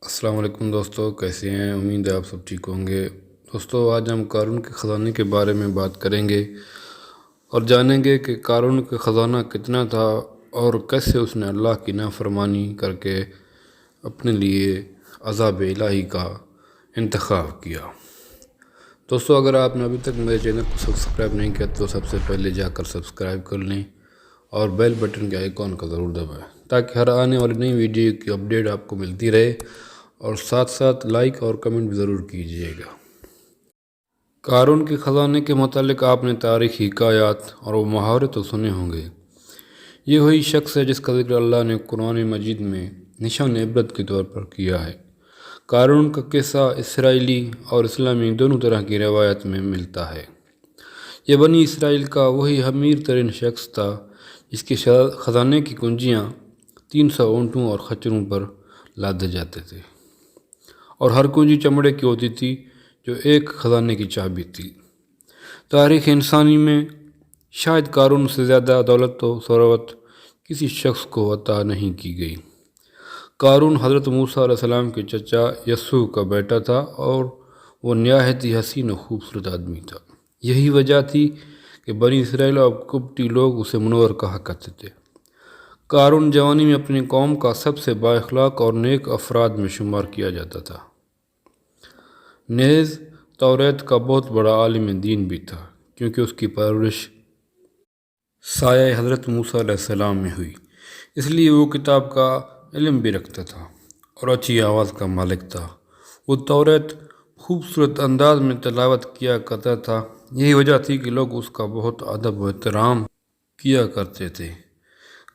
السلام علیکم دوستو، کیسے ہیں؟ امید ہے آپ سب ٹھیک ہوں گے۔ دوستو، آج ہم قارون کے خزانے کے بارے میں بات کریں گے اور جانیں گے کہ قارون کا خزانہ کتنا تھا اور کیسے اس نے اللہ کی نافرمانی کر کے اپنے لیے عذاب الہی کا انتخاب کیا۔ دوستو، اگر آپ نے ابھی تک میرے چینل کو سبسکرائب نہیں کیا تو سب سے پہلے جا کر سبسکرائب کر لیں اور بیل بٹن کے آئیکن کا ضرور دبائیں تاکہ ہر آنے والی نئی ویڈیو کی اپڈیٹ آپ کو ملتی رہے، اور ساتھ ساتھ لائک اور کمنٹ بھی ضرور کیجیے گا۔ قارون کے خزانے کے متعلق آپ نے تاریخی حکایات اور وہ محاورے تو سنے ہوں گے۔ یہ وہی شخص ہے جس کا ذکر اللہ نے قرآن مجید میں نشان عبرت کے طور پر کیا ہے۔ قارون کا قصہ اسرائیلی اور اسلامی دونوں طرح کی روایت میں ملتا ہے۔ یہ بنی اسرائیل کا وہی امیر ترین شخص تھا جس کے خزانے کی کنجیاں 300 اونٹوں اور خچروں پر لادے جاتے تھے، اور ہر کنجی چمڑے کی ہوتی تھی جو ایک خزانے کی چابی تھی۔ تاریخ انسانی میں شاید قارون سے زیادہ دولت و ثروت کسی شخص کو عطا نہیں کی گئی۔ قارون حضرت موسیٰ علیہ السلام کے چچا یسوع کا بیٹا تھا اور وہ نہایت ہی حسین و خوبصورت آدمی تھا۔ یہی وجہ تھی کہ بنی اسرائیل اور قبطی لوگ اسے منور کہا کرتے تھے۔ قارون جوانی میں اپنی قوم کا سب سے با اخلاق اور نیک افراد میں شمار کیا جاتا تھا۔ نیز توریت کا بہت بڑا عالم دین بھی تھا، کیونکہ اس کی پرورش سایہ حضرت موسیٰ علیہ السلام میں ہوئی، اس لیے وہ کتاب کا علم بھی رکھتا تھا اور اچھی آواز کا مالک تھا۔ وہ توریت خوبصورت انداز میں تلاوت کیا کرتا تھا، یہی وجہ تھی کہ لوگ اس کا بہت ادب و احترام کیا کرتے تھے۔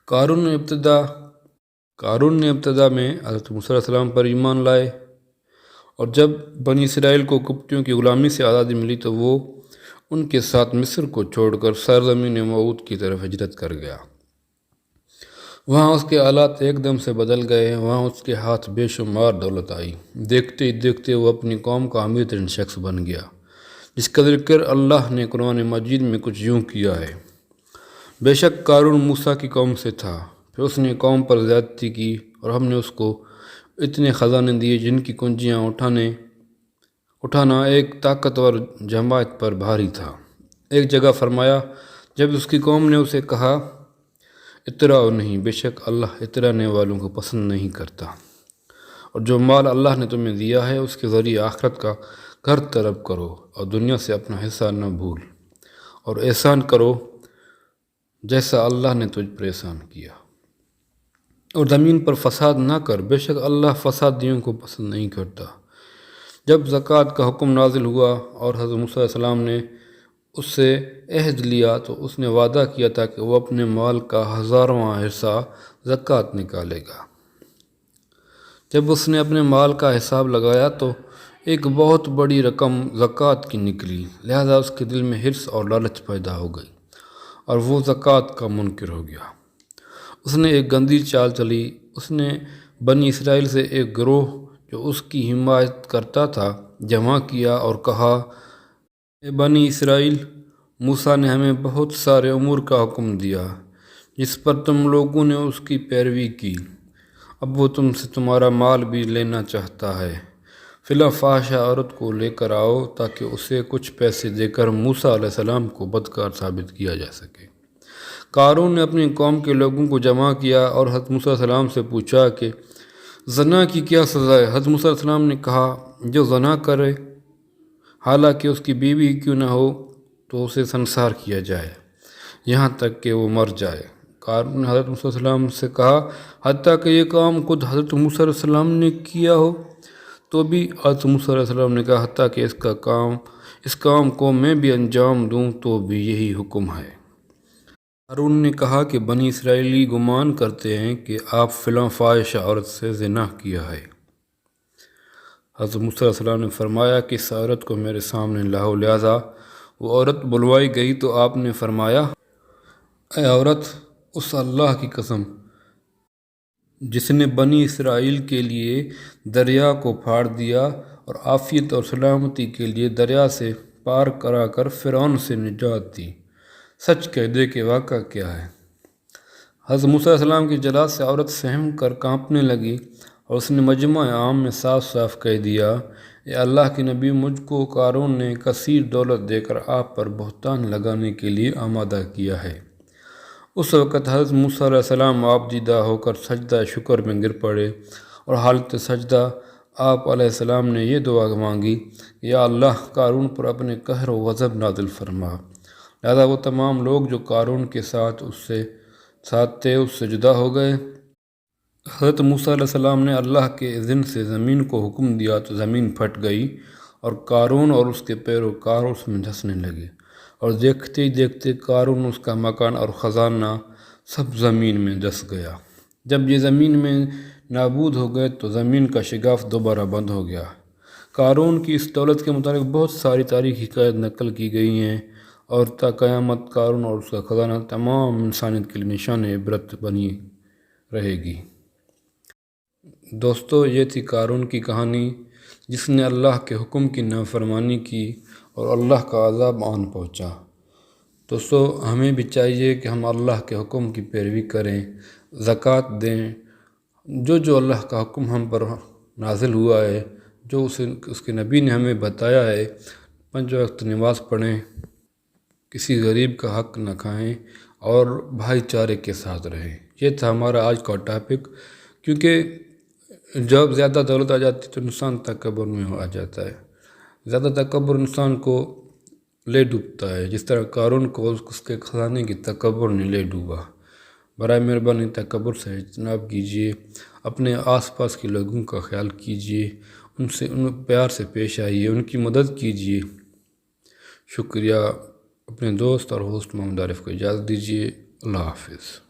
قارون نے ابتدا میں حضرت موسیٰ علیہ السلام پر ایمان لائے، اور جب بنی اسرائیل کو قبطیوں کی غلامی سے آزادی ملی تو وہ ان کے ساتھ مصر کو چھوڑ کر سرزمین موعود کی طرف ہجرت کر گیا۔ وہاں اس کے حالات ایک دم سے بدل گئے، وہاں اس کے ہاتھ بے شمار دولت آئی۔ دیکھتے ہی دیکھتے وہ اپنی قوم کا امیر ترین شخص بن گیا، جس کا ذکر اللہ نے قرآن مجید میں کچھ یوں کیا ہے: بے شک قارون موسیٰ کی قوم سے تھا، پھر اس نے قوم پر زیادتی کی اور ہم نے اس کو اتنے خزانے دیے جن کی کنجیاں اٹھانا ایک طاقتور جماعت پر بھاری تھا۔ ایک جگہ فرمایا، جب اس کی قوم نے اسے کہا اتراؤ نہیں، بے شک اللہ اترانے والوں کو پسند نہیں کرتا، اور جو مال اللہ نے تمہیں دیا ہے اس کے ذریعے آخرت کا گھر طلب کرو اور دنیا سے اپنا حصہ نہ بھول، اور احسان کرو جیسا اللہ نے تجھ پر احسان کیا، اور زمین پر فساد نہ کر، بے شک اللہ فسادیوں کو پسند نہیں کرتا۔ جب زکوٰۃ کا حکم نازل ہوا اور حضرت موسیٰ علیہ السلام نے اس سے عہد لیا تو اس نے وعدہ کیا تھا کہ وہ اپنے مال کا 1000واں حصہ زکوٰۃ نکالے گا۔ جب اس نے اپنے مال کا حساب لگایا تو ایک بہت بڑی رقم زکوٰۃ کی نکلی، لہذا اس کے دل میں حرص اور لالچ پیدا ہو گئی اور وہ زکوٰۃ کا منکر ہو گیا۔ اس نے ایک گندی چال چلی، اس نے بنی اسرائیل سے ایک گروہ جو اس کی حمایت کرتا تھا جمع کیا اور کہا، اے بنی اسرائیل، موسیٰ نے ہمیں بہت سارے امور کا حکم دیا جس پر تم لوگوں نے اس کی پیروی کی، اب وہ تم سے تمہارا مال بھی لینا چاہتا ہے۔ فلاں فاحشہ عورت کو لے کر آؤ تاکہ اسے کچھ پیسے دے کر موسیٰ علیہ السلام کو بدکار ثابت کیا جا سکے۔ قارون نے اپنی قوم کے لوگوں کو جمع کیا اور حضرت موسیٰ علیہ السلام سے پوچھا کہ زنا کی کیا سزا ہے؟ حضرت موسیٰ علیہ السلام نے کہا، جو زنا کرے حالانکہ اس کی بیوی ہی کیوں نہ ہو تو اسے سنسار کیا جائے یہاں تک کہ وہ مر جائے۔ قارون نے حضرت موسیٰ علیہ السلام سے کہا، حتیٰ کہ یہ کام خود حضرت موسیٰ علیہ السلام نے کیا ہو تو بھی؟ حضرت موسیٰ علیہ السلام نے کہا، حتیٰ کہ اس کام کو میں بھی انجام دوں تو بھی یہی حکم ہے۔ قارون نے کہا کہ بنی اسرائیلی گمان کرتے ہیں کہ آپ فلاں فاحشہ عورت سے زنا کیا ہے۔ حضرت موسیٰ علیہ السلام نے فرمایا کہ اس عورت کو میرے سامنے لاؤ، لہذا وہ عورت بلوائی گئی تو آپ نے فرمایا، اے عورت، اس اللہ کی قسم جس نے بنی اسرائیل کے لیے دریا کو پھاڑ دیا اور عافیت اور سلامتی کے لیے دریا سے پار کرا کر فرعون سے نجات دی، سچ کہہ دے کہ واقعہ کیا ہے؟ حضرت موسیٰ علیہ السلام کی جلال سے عورت سہم کر کانپنے لگی اور اس نے مجمع عام میں صاف صاف کہہ دیا، اے اللہ کے نبی، مجھ کو قارون نے کثیر دولت دے کر آپ پر بہتان لگانے کے لیے آمادہ کیا ہے۔ اس وقت حضرت موسیٰ علیہ السلام آپ دیدہ ہو کر سجدہ شکر میں گر پڑے، اور حالت سجدہ آپ علیہ السلام نے یہ دعا مانگی، یا اللہ، قارون پر اپنے قہر و غضب نازل فرما۔ لہذا وہ تمام لوگ جو قارون کے ساتھ تھے اس سے جدا ہو گئے۔ حضرت موسیٰ علیہ السلام نے اللہ کے اذن سے زمین کو حکم دیا تو زمین پھٹ گئی، اور قارون اور اس کے پیروکار اس میں دھنسنے لگے، اور دیکھتے ہی دیکھتے قارون، اس کا مکان اور خزانہ سب زمین میں دھس گیا۔ جب یہ زمین میں نابود ہو گئے تو زمین کا شگاف دوبارہ بند ہو گیا۔ قارون کی اس دولت کے متعلق بہت ساری تاریخی حکایت نقل کی گئی ہیں، اور تا قیامت قارون اور اس کا خزانہ تمام انسانیت کے لیے نشان عبرت بنی رہے گی۔ دوستو، یہ تھی قارون کی کہانی، جس نے اللہ کے حکم کی نافرمانی کی اور اللہ کا عذاب آن پہنچا۔ دوستو، ہمیں بھی چاہیے کہ ہم اللہ کے حکم کی پیروی کریں، زکوٰۃ دیں، جو اللہ کا حکم ہم پر نازل ہوا ہے، جو اس کے نبی نے ہمیں بتایا ہے، 5 وقت نماز پڑھیں، کسی غریب کا حق نہ کھائیں، اور بھائی چارے کے ساتھ رہیں۔ یہ تھا ہمارا آج کا ٹاپک، کیونکہ جب زیادہ دولت آ جاتی تو انسان تکبر میں آ جاتا ہے۔ زیادہ تکبر انسان کو لے ڈوبتا ہے، جس طرح قارون کو اس کے خزانے کی تکبر نے لے ڈوبا۔ برائے مہربانی تکبر سے اجتناب کیجیے، اپنے آس پاس کے لوگوں کا خیال کیجیے، ان پیار سے پیش آئیے، ان کی مدد کیجیے۔ شکریہ۔ اپنے دوست اور ہوسٹ محمد عارف کو اجازت دیجیے۔ اللہ حافظ۔